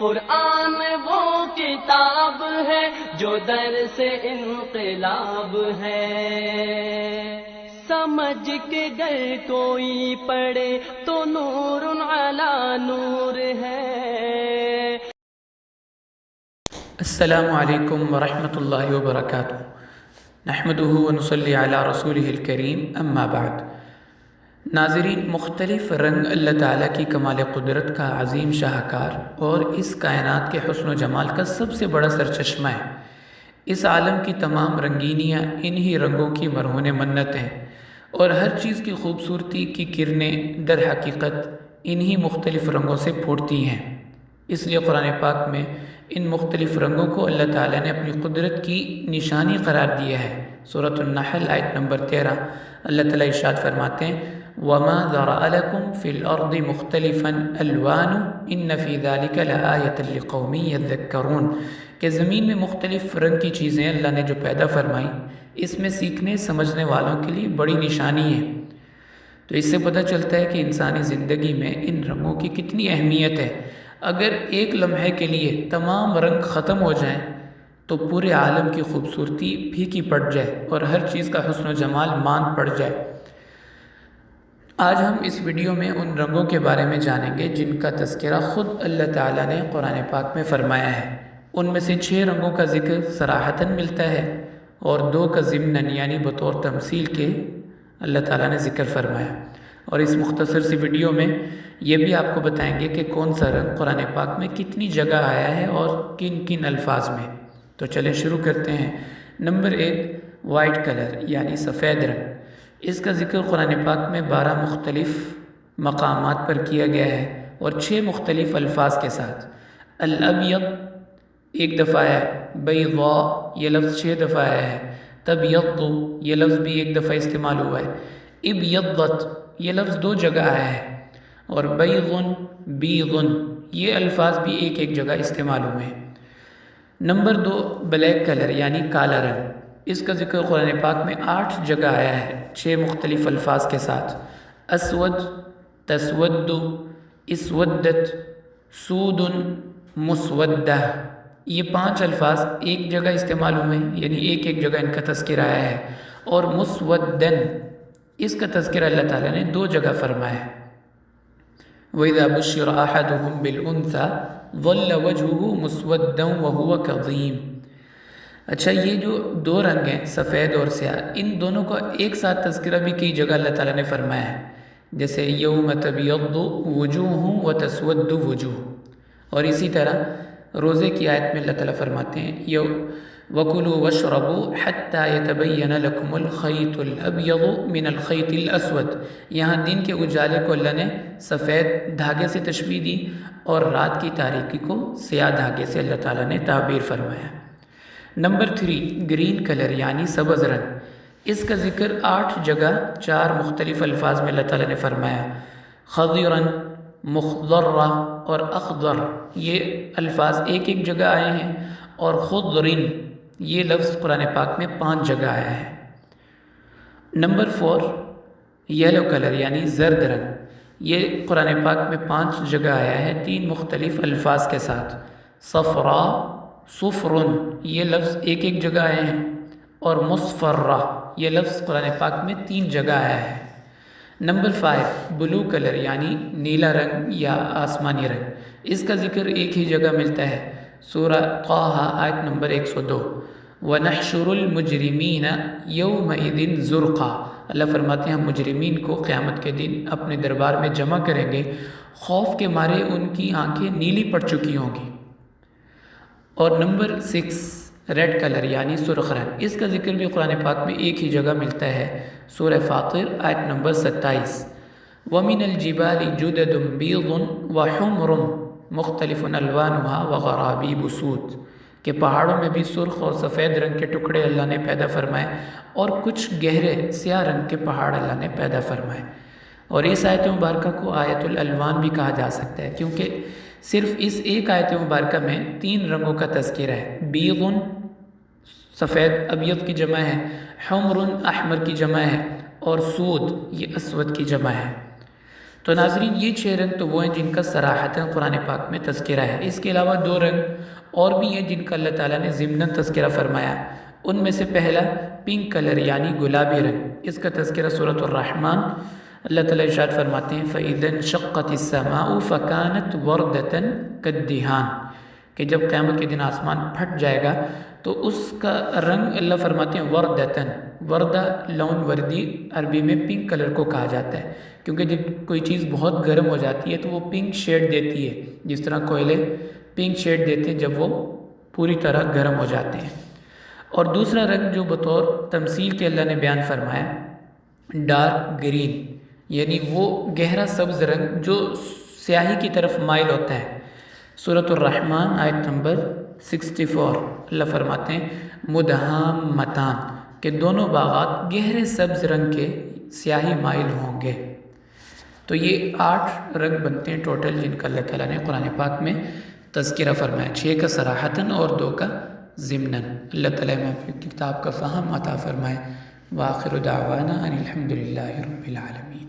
قرآن وہ کتاب ہے جو در سے انقلاب ہے، سمجھ کے گر کوئی پڑھے تو نور علی نور ہے۔ السلام علیکم ورحمۃ اللہ وبرکاتہ، نحمدہ ونصلی علی رسولہ الکریم، اما بعد۔ ناظرین، مختلف رنگ اللہ تعالیٰ کی کمال قدرت کا عظیم شاہکار اور اس کائنات کے حسن و جمال کا سب سے بڑا سرچشمہ ہے۔ اس عالم کی تمام رنگینیاں انہی رنگوں کی مرہون منت ہیں، اور ہر چیز کی خوبصورتی کی کرنیں در حقیقت انہی مختلف رنگوں سے پھوٹتی ہیں۔ اس لیے قرآن پاک میں ان مختلف رنگوں کو اللہ تعالیٰ نے اپنی قدرت کی نشانی قرار دیا ہے۔ سورۃ النحل آیت نمبر 13 اللہ تعالیٰ ارشاد فرماتے ہیں، وَمَا ذَرَأَ لَكُمْ فِي الْأَرْضِ مُخْتَلِفًا أَلْوَانُهُ إِنَّ فِي ذَلِكَ لَآيَةً لِقَوْمٍ يَذَّكَّرُونَ، کہ زمین میں مختلف رنگ کی چیزیں اللہ نے جو پیدا فرمائیں، اس میں سیکھنے سمجھنے والوں کے لیے بڑی نشانی ہے۔ تو اس سے پتہ چلتا ہے کہ انسانی زندگی میں ان رنگوں کی کتنی اہمیت ہے۔ اگر ایک لمحے کے لیے تمام رنگ ختم ہو جائیں تو پورے عالم کی خوبصورتی پھیکی پڑ جائے اور ہر چیز کا حسن و جمال ماند پڑ جائے۔ آج ہم اس ویڈیو میں ان رنگوں کے بارے میں جانیں گے جن کا تذکرہ خود اللہ تعالیٰ نے قرآن پاک میں فرمایا ہے۔ ان میں سے 6 رنگوں کا ذکر صراحتاً ملتا ہے اور 2 کا ضمناً یعنی بطور تمثیل کے اللہ تعالیٰ نے ذکر فرمایا۔ اور اس مختصر سی ویڈیو میں یہ بھی آپ کو بتائیں گے کہ کون سا رنگ قرآن پاک میں کتنی جگہ آیا ہے اور کن کن الفاظ میں۔ تو چلیں شروع کرتے ہیں۔ نمبر 1، وائٹ کلر یعنی سفید رنگ۔ اس کا ذکر قرآن پاک میں 12 مختلف مقامات پر کیا گیا ہے اور 6 مختلف الفاظ کے ساتھ۔ الابیض ایک دفعہ آیا ہے، بیضاء یہ لفظ 6 دفعہ آیا ہے، تبیض یہ لفظ بھی 1 دفعہ استعمال ہوا ہے، ابیضت یہ لفظ 2 جگہ آیا ہے، اور بیض بیض یہ الفاظ بھی ایک جگہ استعمال ہوئے ہیں۔ نمبر 2، بلیک کلر یعنی کالا رنگ۔ اس کا ذکر قرآن پاک میں 8 جگہ آیا ہے 6 مختلف الفاظ کے ساتھ۔ اسود، تسود، اسودت، سود، مسودہ یہ 5 الفاظ ایک جگہ استعمال ہوئے ہیں، یعنی ایک جگہ ان کا تذکرہ آیا ہے، اور مسودن اس کا تذکرہ اللہ تعالیٰ نے 2 جگہ فرمایا ہے۔ وَإِذَا بُشِّرَ أَحَدُهُم بِالْأُنثَىٰ ظَلَّ وَجْهُهُ مُسْوَدًّا وَهُوَ كَظِيمٌ۔ اچھا، یہ جو 2 رنگ ہیں سفید اور سیاہ، ان دونوں کا ایک ساتھ تذکرہ بھی کئی جگہ اللہ تعالیٰ نے فرمایا ہے، جیسے یوم تبیض وجوہ وتسود وجوہ۔ اور اسی طرح روزے کی آیت میں اللہ تعالیٰ فرماتے ہیں، وَكُلُوا وَاشْرَبُوا حَتَّى يَتَبَيَّنَ لَكُمُ الْخَيْطُ الْأَبْيَضُ مِنَ الْخَيْطِ الْأَسْوَدِ۔ یہاں دن کے اجالے کو اللہ نے سفید دھاگے سے تشبیہ دی اور رات کی تاریکی کو سیاہ دھاگے سے اللہ تعالیٰ نے تعبیر فرمایا۔ نمبر 3، گرین کلر یعنی سبز رنگ۔ اس کا ذکر 8 جگہ 4 مختلف الفاظ میں اللہ تعالیٰ نے فرمایا۔ خضرن، مخضرہ اور اخضر یہ الفاظ ایک جگہ آئے ہیں، اور خضرن یہ لفظ قرآن پاک میں 5 جگہ آیا ہے۔ نمبر 4، یلو کلر یعنی زرد رنگ۔ یہ قرآن پاک میں 5 جگہ آیا ہے 3 مختلف الفاظ کے ساتھ۔ صفرا، صفرن یہ لفظ ایک جگہ آئے ہیں، اور مصفرہ یہ لفظ قرآن پاک میں 3 جگہ آیا ہے۔ نمبر 5، بلو کلر یعنی نیلا رنگ یا آسمانی رنگ۔ اس کا ذکر ایک ہی جگہ ملتا ہے، سورہ طٰہٰ آیت نمبر 102۔ وَنَحْشُرُ الْمُجْرِمِينَ يَوْمَئِذٍ زُرْقًا۔ اللہ فرماتے ہیں ہم مجرمین کو قیامت کے دن اپنے دربار میں جمع کریں گے، خوف کے مارے ان کی آنکھیں نیلی پڑ چکی ہوں گی۔ اور نمبر 6، ریڈ کلر یعنی سرخ رنگ۔ اس کا ذکر بھی قرآن پاک میں ایک ہی جگہ ملتا ہے، سورہ فاطر آیت نمبر 27۔ وَمِنَ الْجِبَالِ جُدَدٌ بِيضٌ وَحُمْرٌ مُخْتَلِفٌ أَلْوَانُهَا وَغَرَابِيبُ سُودٌ، کہ پہاڑوں میں بھی سرخ اور سفید رنگ کے ٹکڑے اللہ نے پیدا فرمائے، اور کچھ گہرے سیاہ رنگ کے پہاڑ اللہ نے پیدا فرمائے۔ اور اس آیت مبارکہ کو آیت الالوان بھی کہا جا سکتا ہے، کیونکہ صرف اس ایک آیت مبارکہ میں 3 رنگوں کا تذکرہ ہے۔ بیض سفید ابیض کی جمع ہے، حمر احمر کی جمع ہے، اور سود یہ اسود کی جمع ہے۔ تو ناظرین یہ 6 رنگ تو وہ ہیں جن کا صراحتاً قرآن پاک میں تذکرہ ہے. اس کے علاوہ 2 رنگ اور بھی ہیں جن کا اللہ تعالیٰ نے ضمناً تذکرہ فرمایا. ان میں سے پہلا پنک کلر یعنی گلابی رنگ، اس کا تذکرہ سورۃ الرحمن. اللہ تعالیٰ ارشاد فرماتے ہیں فَإِذَا انشَقَّتِ السَّمَاءُ فَكَانَتْ وَرْدَةً كَالدِّهَانِ کہ جب قیامت کے دن آسمان پھٹ جائے گا تو اس کا رنگ اللہ فرماتے ہیں وردتن. وردہ لون وردی عربی میں پنک کلر کو کہا جاتا ہے، کیونکہ جب کوئی چیز بہت گرم ہو جاتی ہے تو وہ پنک شیڈ دیتی ہے، جس طرح کوئلے پنک شیڈ دیتے ہیں جب وہ پوری طرح گرم ہو جاتے ہیں. اور دوسرا رنگ جو بطور تمثیل کے اللہ نے بیان فرمایا ڈارک گرین، یعنی وہ گہرا سبز رنگ جو سیاہی کی طرف مائل ہوتا ہے. سورۃ الرحمن آیت نمبر 64 اللہ فرماتے ہیں مدہامتان کہ دونوں باغات گہرے سبز رنگ کے سیاہی مائل ہوں گے. تو یہ 8 رنگ بنتے ہیں ٹوٹل جن کا اللہ تعالیٰ نے قرآن پاک میں تذکرہ فرمایا، 6 کا صراحتاً اور 2 کا ضمناً. اللہ تعالیٰ میں اپنی کتاب کا فہم عطا فرمائے. وآخر دعوانا ان الحمد للہ رب العالمین.